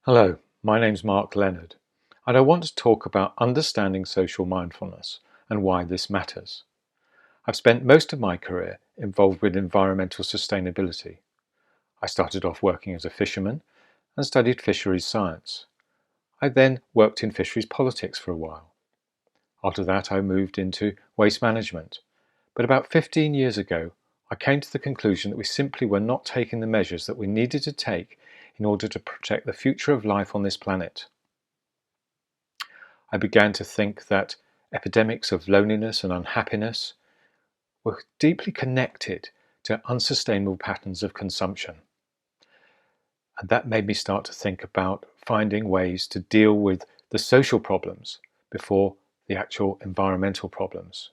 Hello, my name's Mark Leonard, and I want to talk about understanding social mindfulness and why this matters. I've spent most of my career involved with environmental sustainability. I started off working as a fisherman and studied fisheries science. I then worked in fisheries politics for a while. After that, I moved into waste management. But about 15 years ago, I came to the conclusion that we simply were not taking the measures that we needed to take in order to protect the future of life on this planet. I began to think that epidemics of loneliness and unhappiness were deeply connected to unsustainable patterns of consumption. And that made me start to think about finding ways to deal with the social problems before the actual environmental problems.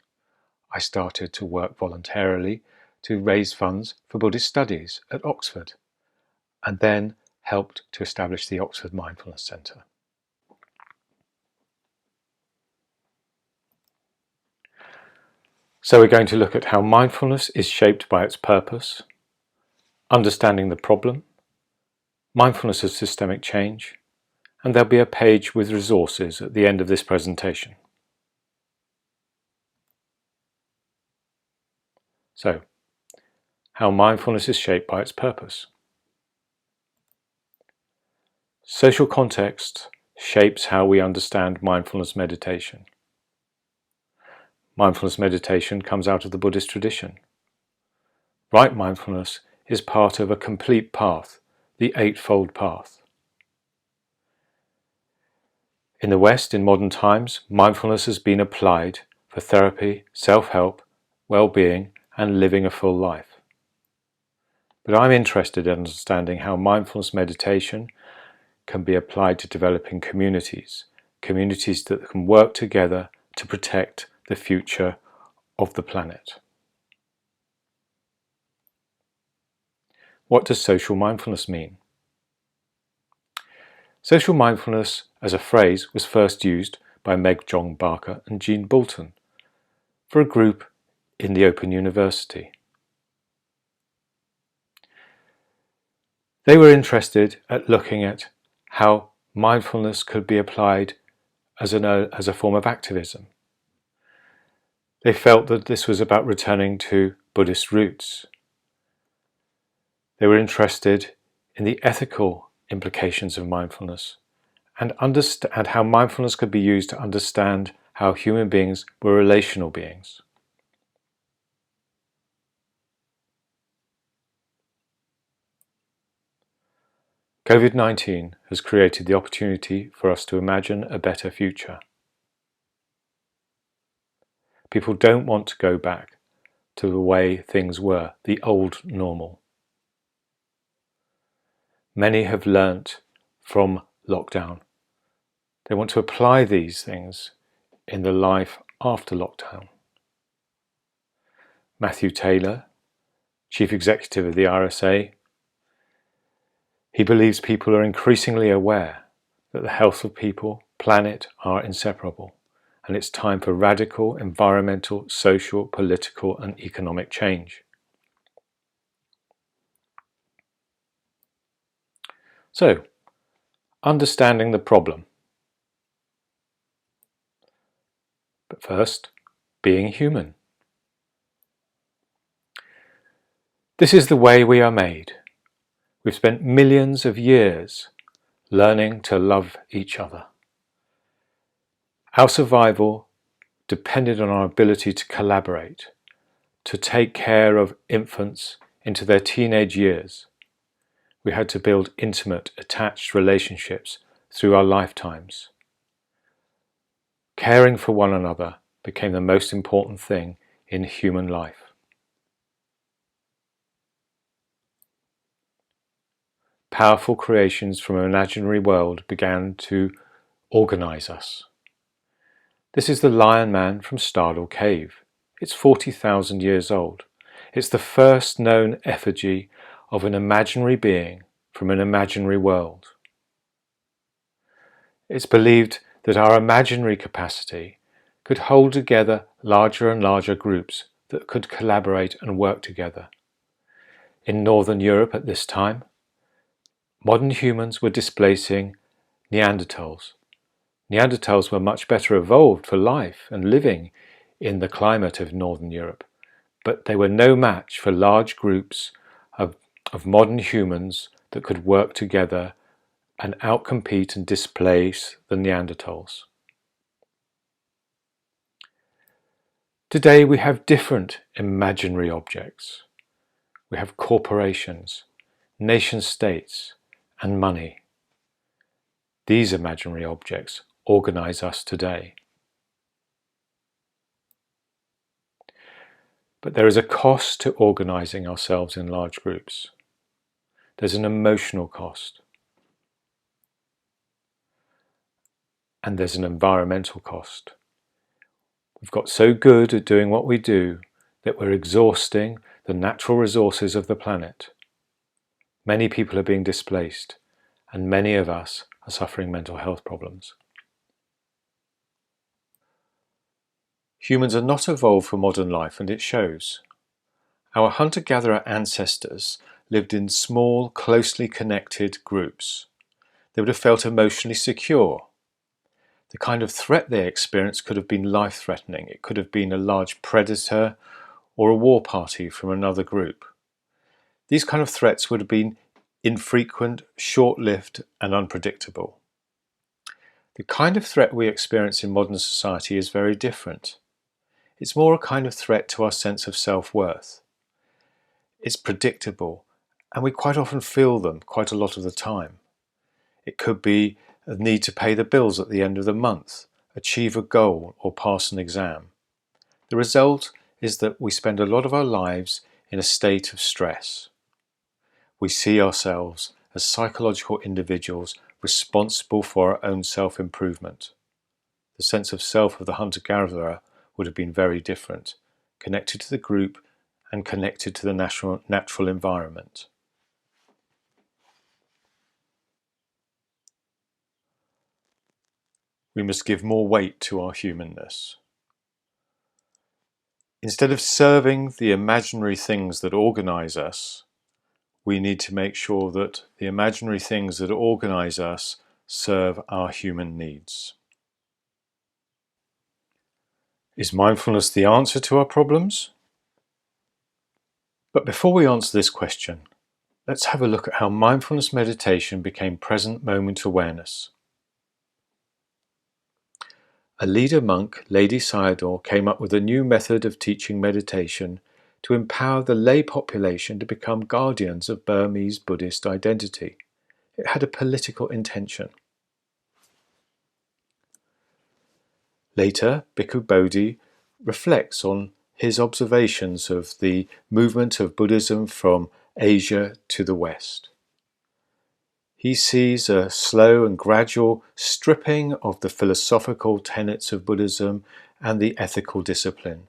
I started to work voluntarily to raise funds for Buddhist studies at Oxford, and then helped to establish the Oxford Mindfulness Centre. So we're going to look at how mindfulness is shaped by its purpose, understanding the problem, mindfulness of systemic change, and there'll be a page with resources at the end of this presentation. So, how mindfulness is shaped by its purpose. Social context shapes how we understand mindfulness meditation. Mindfulness meditation comes out of the Buddhist tradition. Right mindfulness is part of a complete path, the Eightfold Path. In the West, in modern times, mindfulness has been applied for therapy, self-help, well-being, and living a full life. But I'm interested in understanding how mindfulness meditation can be applied to developing communities that can work together to protect the future of the planet. What does social mindfulness mean? Social mindfulness as a phrase was first used by Meg John Barker and Jean Bolton for a group in the Open University. They were interested at looking at how mindfulness could be applied as a form of activism. They felt that this was about returning to Buddhist roots. They were interested in the ethical implications of mindfulness and how mindfulness could be used to understand how human beings were relational beings. COVID-19 has created the opportunity for us to imagine a better future. People don't want to go back to the way things were, the old normal. Many have learnt from lockdown. They want to apply these things in the life after lockdown. Matthew Taylor, Chief Executive of the RSA, he believes people are increasingly aware that the health of people, planet are inseparable, and it's time for radical environmental, social, political and economic change. So, understanding the problem. But first, being human. This is the way we are made. We've spent millions of years learning to love each other. Our survival depended on our ability to collaborate, to take care of infants into their teenage years. We had to build intimate, attached relationships through our lifetimes. Caring for one another became the most important thing in human life. Powerful creations from an imaginary world began to organize us. This is the Lion Man from Stardal Cave. It's 40,000 years old. It's the first known effigy of an imaginary being from an imaginary world. It's believed that our imaginary capacity could hold together larger and larger groups that could collaborate and work together. In Northern Europe at this time, Modern humans were displacing Neanderthals. Neanderthals were much better evolved for life and living in the climate of Northern Europe, but they were no match for large groups of modern humans that could work together and outcompete and displace the Neanderthals. Today we have different imaginary objects. We have corporations, nation states, and money. These imaginary objects organize us today. But there is a cost to organizing ourselves in large groups. There's an emotional cost. And there's an environmental cost. We've got so good at doing what we do that we're exhausting the natural resources of the planet. Many people are being displaced, and many of us are suffering mental health problems. Humans are not evolved for modern life, and it shows. Our hunter-gatherer ancestors lived in small, closely connected groups. They would have felt emotionally secure. The kind of threat they experienced could have been life-threatening. It could have been a large predator or a war party from another group. These kind of threats would have been infrequent, short-lived, and unpredictable. The kind of threat we experience in modern society is very different. It's more a kind of threat to our sense of self-worth. It's predictable, and we quite often feel them quite a lot of the time. It could be a need to pay the bills at the end of the month, achieve a goal, or pass an exam. The result is that we spend a lot of our lives in a state of stress. We see ourselves as psychological individuals responsible for our own self-improvement. The sense of self of the hunter-gatherer would have been very different, connected to the group and connected to the natural environment. We must give more weight to our humanness. Instead of serving the imaginary things that organize us, we need to make sure that the imaginary things that organize us serve our human needs. Is mindfulness the answer to our problems? But before we answer this question, let's have a look at how mindfulness meditation became present moment awareness. A leader monk, Lady Sayadaw, came up with a new method of teaching meditation to empower the lay population to become guardians of Burmese Buddhist identity. It had a political intention. Later, Bhikkhu Bodhi reflects on his observations of the movement of Buddhism from Asia to the West. He sees a slow and gradual stripping of the philosophical tenets of Buddhism and the ethical discipline.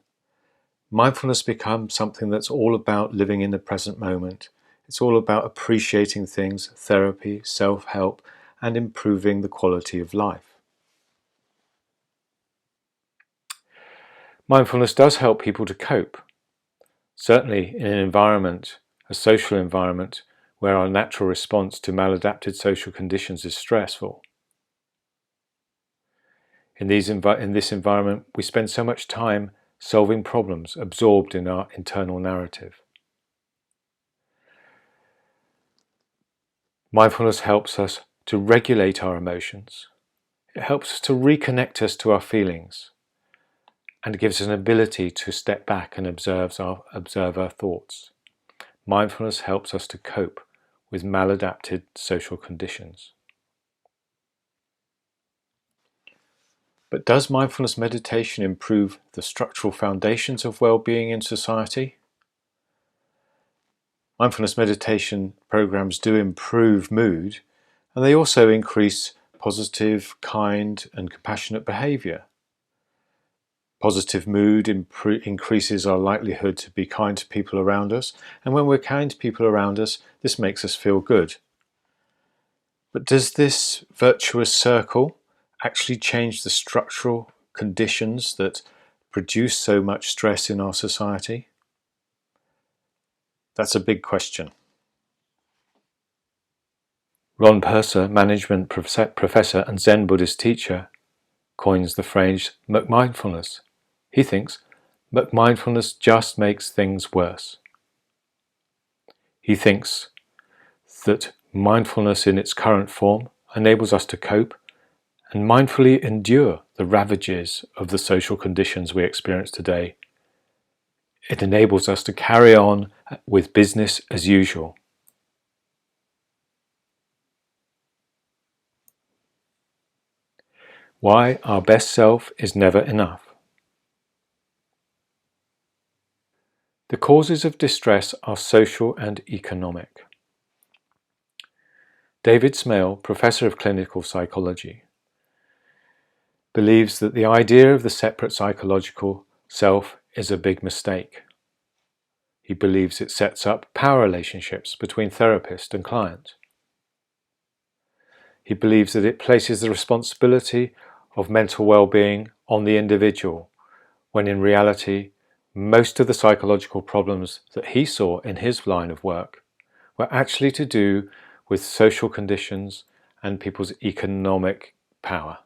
Mindfulness becomes something that's all about living in the present moment. It's all about appreciating things, therapy, self-help, and improving the quality of life. Mindfulness does help people to cope. Certainly in an environment, a social environment, where our natural response to maladapted social conditions is stressful. In this environment, we spend so much time solving problems, absorbed in our internal narrative. Mindfulness helps us to regulate our emotions. It helps us to reconnect us to our feelings, and it gives us an ability to step back and observe our thoughts. Mindfulness helps us to cope with maladapted social conditions. But does mindfulness meditation improve the structural foundations of well-being in society? Mindfulness meditation programs do improve mood, and they also increase positive, kind, and compassionate behaviour. Positive mood increases our likelihood to be kind to people around us, and when we're kind to people around us, this makes us feel good. But does this virtuous circle actually change the structural conditions that produce so much stress in our society? That's a big question. Ron Purser, management professor and Zen Buddhist teacher, coins the phrase Mcmindfulness. He thinks Mcmindfulness just makes things worse. He thinks that mindfulness in its current form enables us to cope and mindfully endure the ravages of the social conditions we experience today. It enables us to carry on with business as usual. Why our best self is never enough. The causes of distress are social and economic. David Smale, professor of clinical psychology, believes that the idea of the separate psychological self is a big mistake. He believes it sets up power relationships between therapist and client. He believes that it places the responsibility of mental well-being on the individual, when in reality, most of the psychological problems that he saw in his line of work were actually to do with social conditions and people's economic power.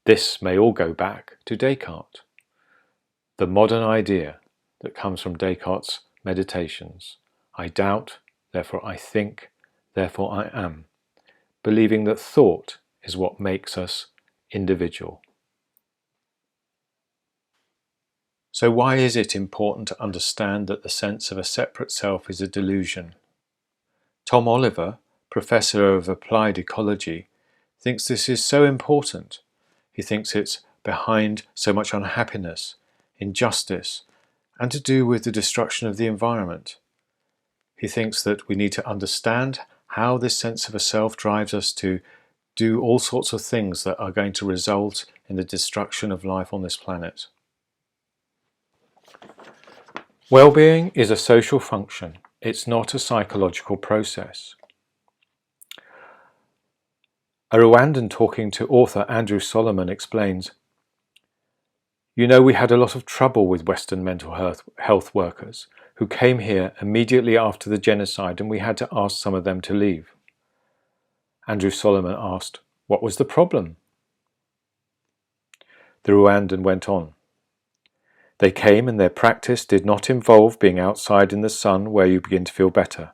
This may all go back to Descartes, the modern idea that comes from Descartes' meditations. I doubt, therefore I think, therefore I am, believing that thought is what makes us individual. So why is it important to understand that the sense of a separate self is a delusion? Tom Oliver, professor of applied ecology, thinks this is so important. He thinks it's behind so much unhappiness, injustice, and to do with the destruction of the environment. He thinks that we need to understand how this sense of a self drives us to do all sorts of things that are going to result in the destruction of life on this planet. Well-being is a social function. It's not a psychological process. A Rwandan talking to author Andrew Solomon explains, "You know, we had a lot of trouble with Western mental health workers who came here immediately after the genocide, and we had to ask some of them to leave." Andrew Solomon asked, "What was the problem?" The Rwandan went on, "They came and their practice did not involve being outside in the sun where you begin to feel better.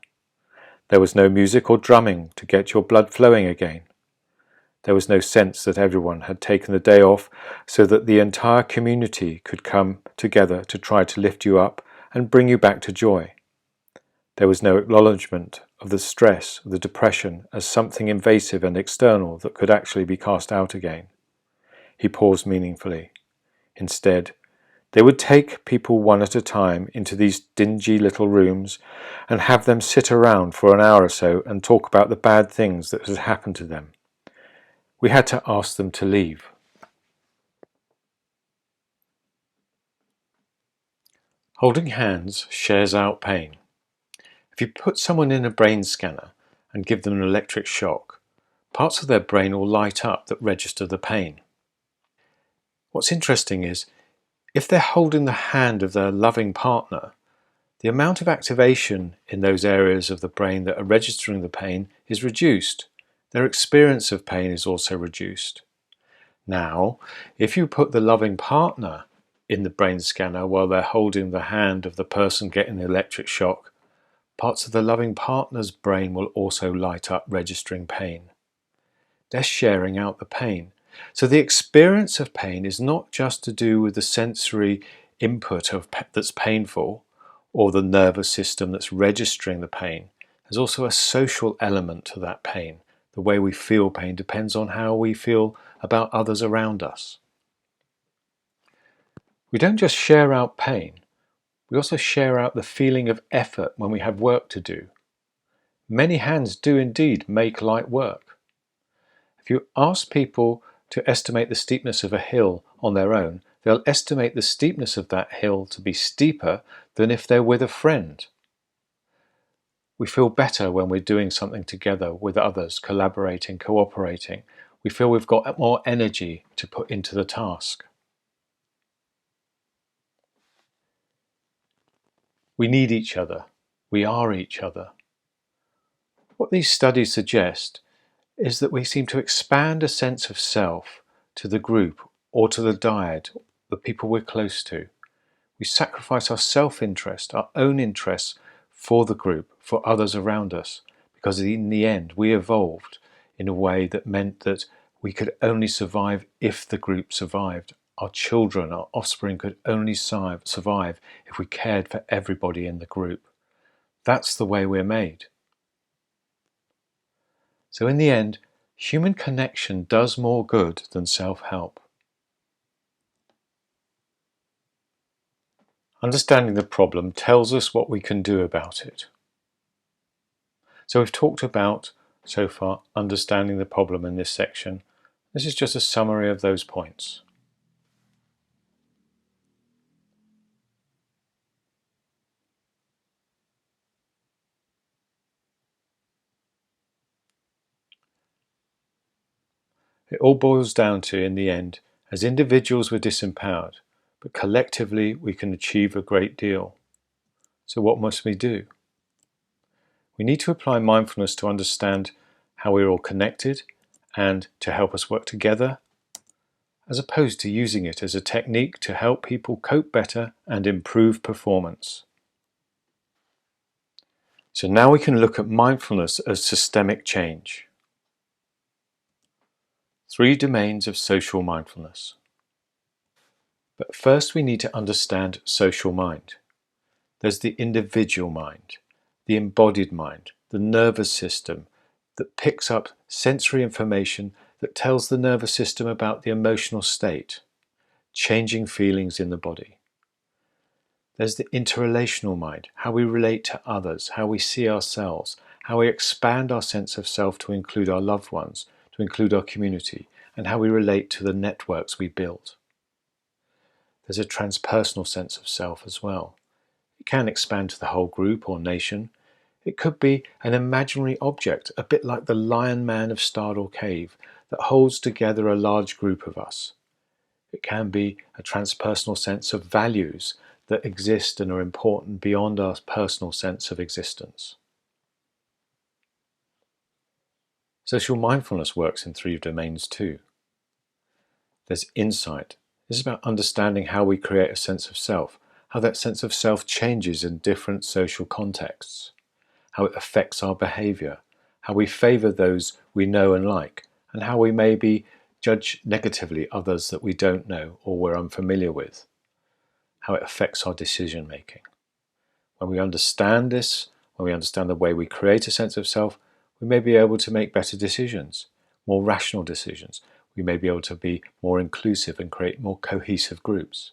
There was no music or drumming to get your blood flowing again. There was no sense that everyone had taken the day off so that the entire community could come together to try to lift you up and bring you back to joy. There was no acknowledgement of the stress, of the depression as something invasive and external that could actually be cast out again." He paused meaningfully. Instead, they would take people one at a time into these dingy little rooms and have them sit around for an hour or so and talk about the bad things that had happened to them. We had to ask them to leave. Holding hands shares out pain. If you put someone in a brain scanner and give them an electric shock, parts of their brain will light up that register the pain. What's interesting is, if they're holding the hand of their loving partner, the amount of activation in those areas of the brain that are registering the pain is reduced. Their experience of pain is also reduced. Now, if you put the loving partner in the brain scanner while they're holding the hand of the person getting the electric shock, parts of the loving partner's brain will also light up registering pain. They're sharing out the pain. So the experience of pain is not just to do with the sensory input that's painful or the nervous system that's registering the pain. There's also a social element to that pain. The way we feel pain depends on how we feel about others around us. We don't just share out pain, we also share out the feeling of effort when we have work to do. Many hands do indeed make light work. If you ask people to estimate the steepness of a hill on their own, they'll estimate the steepness of that hill to be steeper than if they're with a friend. We feel better when we're doing something together with others, collaborating, cooperating. We feel we've got more energy to put into the task. We need each other. We are each other. What these studies suggest is that we seem to expand a sense of self to the group or to the dyad, the people we're close to. We sacrifice our self-interest, our own interests, for the group, for others around us, because in the end we evolved in a way that meant that we could only survive if the group survived. Our children, our offspring could only survive if we cared for everybody in the group. That's the way we're made. So in the end, human connection does more good than self-help. Understanding the problem tells us what we can do about it. So we've talked about, so far, understanding the problem in this section. This is just a summary of those points. It all boils down to, in the end, as individuals we're disempowered, but collectively we can achieve a great deal. So what must we do? We need to apply mindfulness to understand how we're all connected and to help us work together, as opposed to using it as a technique to help people cope better and improve performance. So now we can look at mindfulness as systemic change. 3 domains of social mindfulness. But first we need to understand social mind. There's the individual mind, the embodied mind, the nervous system that picks up sensory information that tells the nervous system about the emotional state, changing feelings in the body. There's the interrelational mind, how we relate to others, how we see ourselves, how we expand our sense of self to include our loved ones, to include our community, and how we relate to the networks we build. There's a transpersonal sense of self as well. It can expand to the whole group or nation. It could be an imaginary object, a bit like the Lion Man of Stardor Cave, that holds together a large group of us. It can be a transpersonal sense of values that exist and are important beyond our personal sense of existence. Social mindfulness works in 3 domains too. There's insight. This is about understanding how we create a sense of self, how that sense of self changes in different social contexts, how it affects our behaviour, how we favour those we know and like, and how we maybe judge negatively others that we don't know or we're unfamiliar with, how it affects our decision making. When we understand this, when we understand the way we create a sense of self, we may be able to make better decisions, more rational decisions. We may be able to be more inclusive and create more cohesive groups.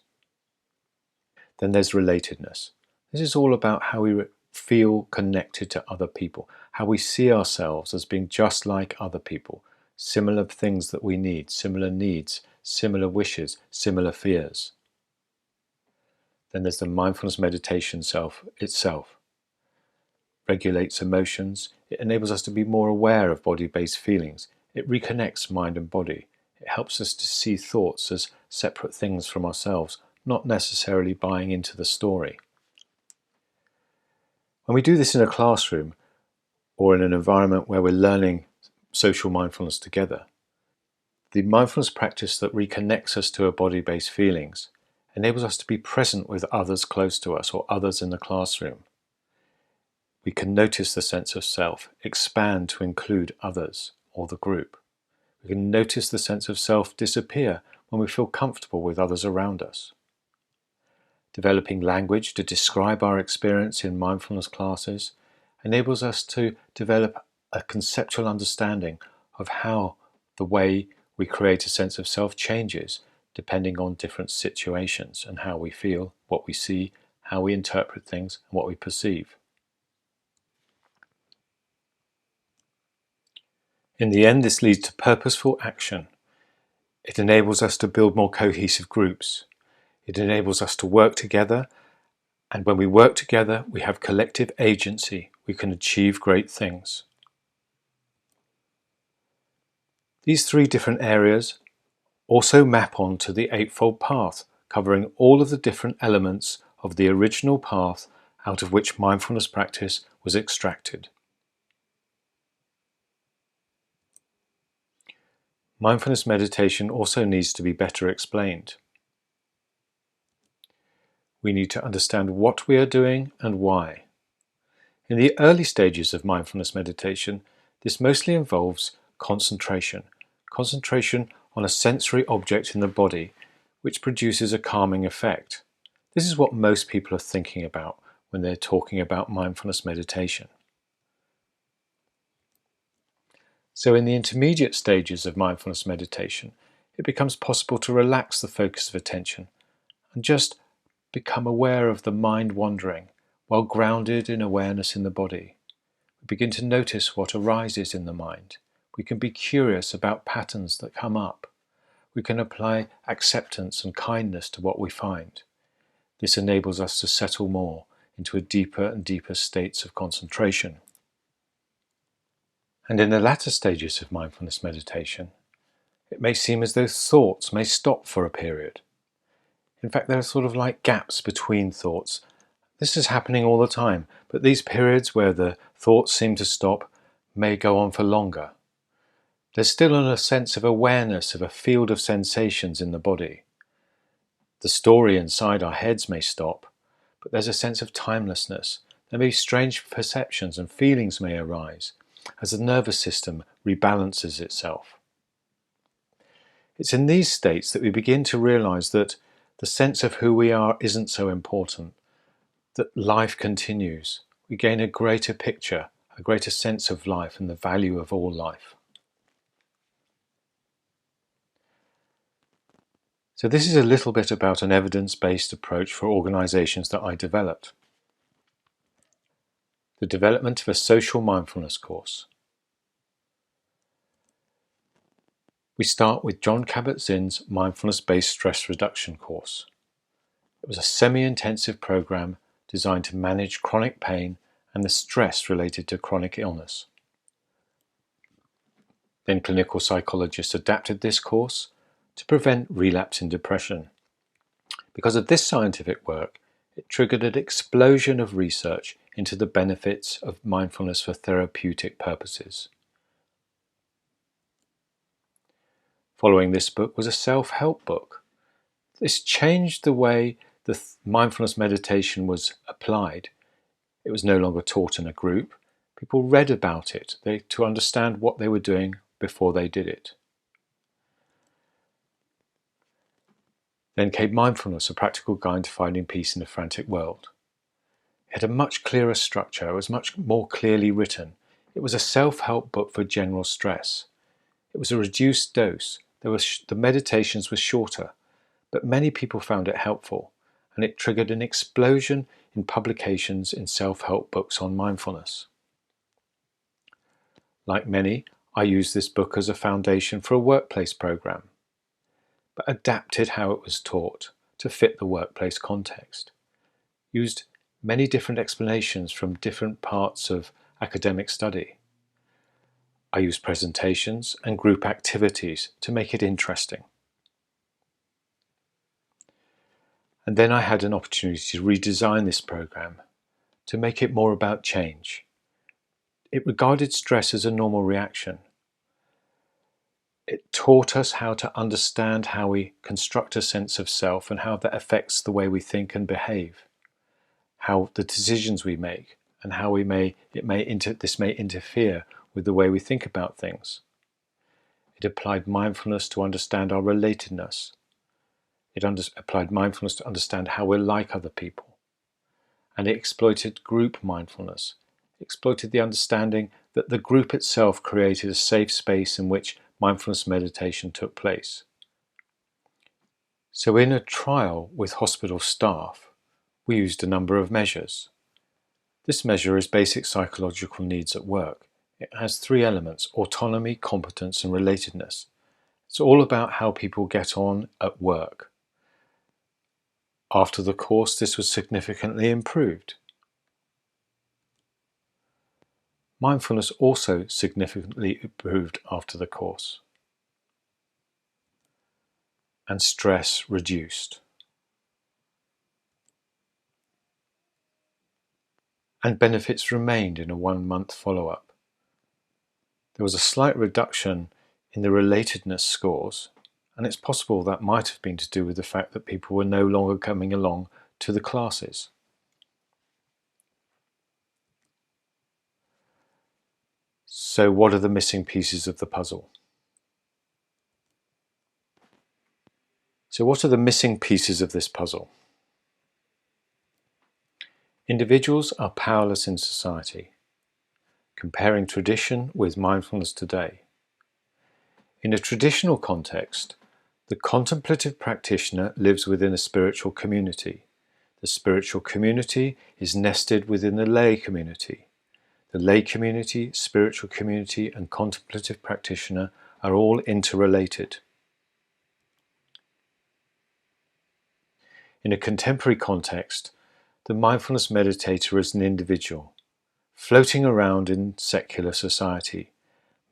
Then there's relatedness. This is all about how we feel connected to other people, how we see ourselves as being just like other people, similar things that we need, similar needs, similar wishes, similar fears. Then there's the mindfulness meditation itself. Regulates emotions. It enables us to be more aware of body-based feelings. It reconnects mind and body. It helps us to see thoughts as separate things from ourselves, not necessarily buying into the story. When we do this in a classroom or in an environment where we're learning social mindfulness together, the mindfulness practice that reconnects us to our body-based feelings enables us to be present with others close to us or others in the classroom. We can notice the sense of self expand to include others or the group. We can notice the sense of self disappear when we feel comfortable with others around us. Developing language to describe our experience in mindfulness classes enables us to develop a conceptual understanding of how the way we create a sense of self changes depending on different situations and how we feel, what we see, how we interpret things, and what we perceive. In the end, this leads to purposeful action. It enables us to build more cohesive groups. It enables us to work together, and when we work together, we have collective agency. We can achieve great things. These 3 different areas also map onto the Eightfold Path, covering all of the different elements of the original path out of which mindfulness practice was extracted. Mindfulness meditation also needs to be better explained. We need to understand what we are doing and why. In the early stages of mindfulness meditation, this mostly involves concentration on a sensory object in the body, which produces a calming effect. This is what most people are thinking about when they're talking about mindfulness meditation. So in the intermediate stages of mindfulness meditation, it becomes possible to relax the focus of attention and just become aware of the mind wandering while grounded in awareness in the body. We begin to notice what arises in the mind. We can be curious about patterns that come up. We can apply acceptance and kindness to what we find. This enables us to settle more into a deeper and deeper states of concentration. And in the latter stages of mindfulness meditation, it may seem as though thoughts may stop for a period. In fact, there are sort of like gaps between thoughts. This is happening all the time, but these periods where the thoughts seem to stop may go on for longer. There's still a sense of awareness of a field of sensations in the body. The story inside our heads may stop, but there's a sense of timelessness. There may be strange perceptions and feelings may arise as the nervous system rebalances itself. It's in these states that we begin to realize that the sense of who we are isn't so important, that life continues. We gain a greater picture, a greater sense of life and the value of all life. So this is a little bit about an evidence-based approach for organizations that I developed. The development of a social mindfulness course. We start with Jon Kabat-Zinn's mindfulness-based stress reduction course. It was a semi-intensive program designed to manage chronic pain and the stress related to chronic illness. Then clinical psychologists adapted this course to prevent relapse in depression. Because of this scientific work, it triggered an explosion of research into the benefits of mindfulness for therapeutic purposes. Following this book was a self-help book. This changed the way the mindfulness meditation was applied. It was no longer taught in a group. People read about it to understand what they were doing before they did it. Then came Mindfulness, a practical guide to finding peace in a frantic world. It had a much clearer structure. It was much more clearly written. It was a self-help book for general stress. It was a reduced dose. The meditations were shorter, but many people found it helpful, and it triggered an explosion in publications in self-help books on mindfulness. Like many, I used this book as a foundation for a workplace program, but adapted how it was taught to fit the workplace context. Used many different explanations from different parts of academic study. I used presentations and group activities to make it interesting. And then I had an opportunity to redesign this program to make it more about change. It regarded stress as a normal reaction. It taught us how to understand how we construct a sense of self and how that affects the way we think and behave, how the decisions we make and how this may interfere with the way we think about things. It applied mindfulness to understand our relatedness. It applied mindfulness to understand how we're like other people. And it exploited group mindfulness. It exploited the understanding that the group itself created a safe space in which mindfulness meditation took place. So in a trial with hospital staff, we used a number of measures. This measure is basic psychological needs at work. It has 3 elements: autonomy, competence, and relatedness. It's all about how people get on at work. After the course, this was significantly improved. Mindfulness also significantly improved after the course. And stress reduced. And benefits remained in a 1-month follow-up. There was a slight reduction in the relatedness scores, and it's possible that might have been to do with the fact that people were no longer coming along to the classes. So what are the missing pieces of the puzzle? So what are the missing pieces of this puzzle? Individuals are powerless in society. Comparing tradition with mindfulness today. In a traditional context, the contemplative practitioner lives within a spiritual community. The spiritual community is nested within the lay community. The lay community, spiritual community, and contemplative practitioner are all interrelated. In a contemporary context, the mindfulness meditator is an individual, floating around in secular society,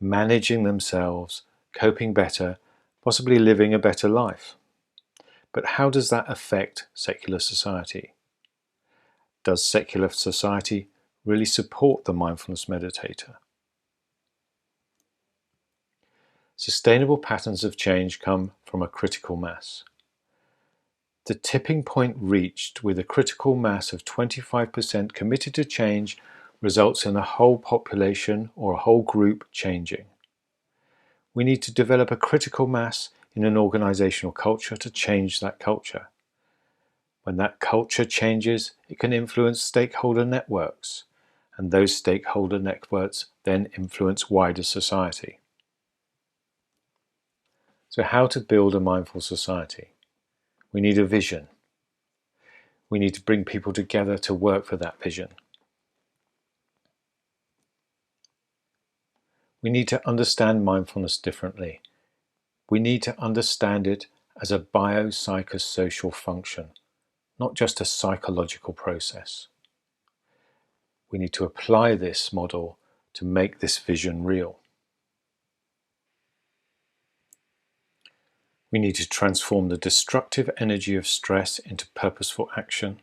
managing themselves, coping better, possibly living a better life. But how does that affect secular society? Does secular society really support the mindfulness meditator? Sustainable patterns of change come from a critical mass. The tipping point reached with a critical mass of 25% committed to change results in a whole population or a whole group changing. We need to develop a critical mass in an organizational culture to change that culture. When that culture changes, it can influence stakeholder networks, and those stakeholder networks then influence wider society. So how to build a mindful society? We need a vision. We need to bring people together to work for that vision. We need to understand mindfulness differently. We need to understand it as a biopsychosocial function, not just a psychological process. We need to apply this model to make this vision real. We need to transform the destructive energy of stress into purposeful action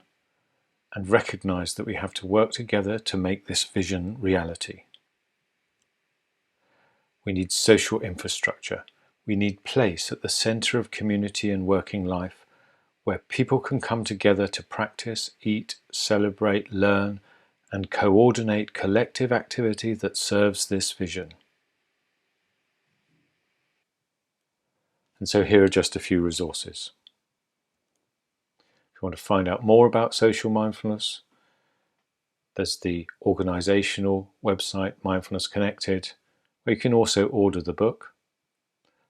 and recognize that we have to work together to make this vision reality. We need social infrastructure. We need place at the center of community and working life where people can come together to practice, eat, celebrate, learn, and coordinate collective activity that serves this vision. And so here are just a few resources. If you want to find out more about social mindfulness, there's the organizational website Mindfulness Connected, where you can also order the book,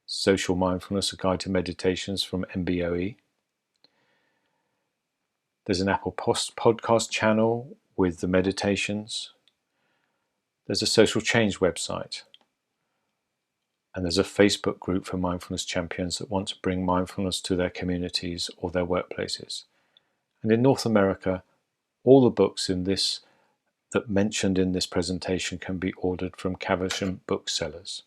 Social Mindfulness, A Guide to Meditations from MBOE. There's an Apple podcast channel with the meditations. There's a social change website. And there's a Facebook group for mindfulness champions that want to bring mindfulness to their communities or their workplaces. And in North America, all the books that mentioned in this presentation can be ordered from Caversham booksellers.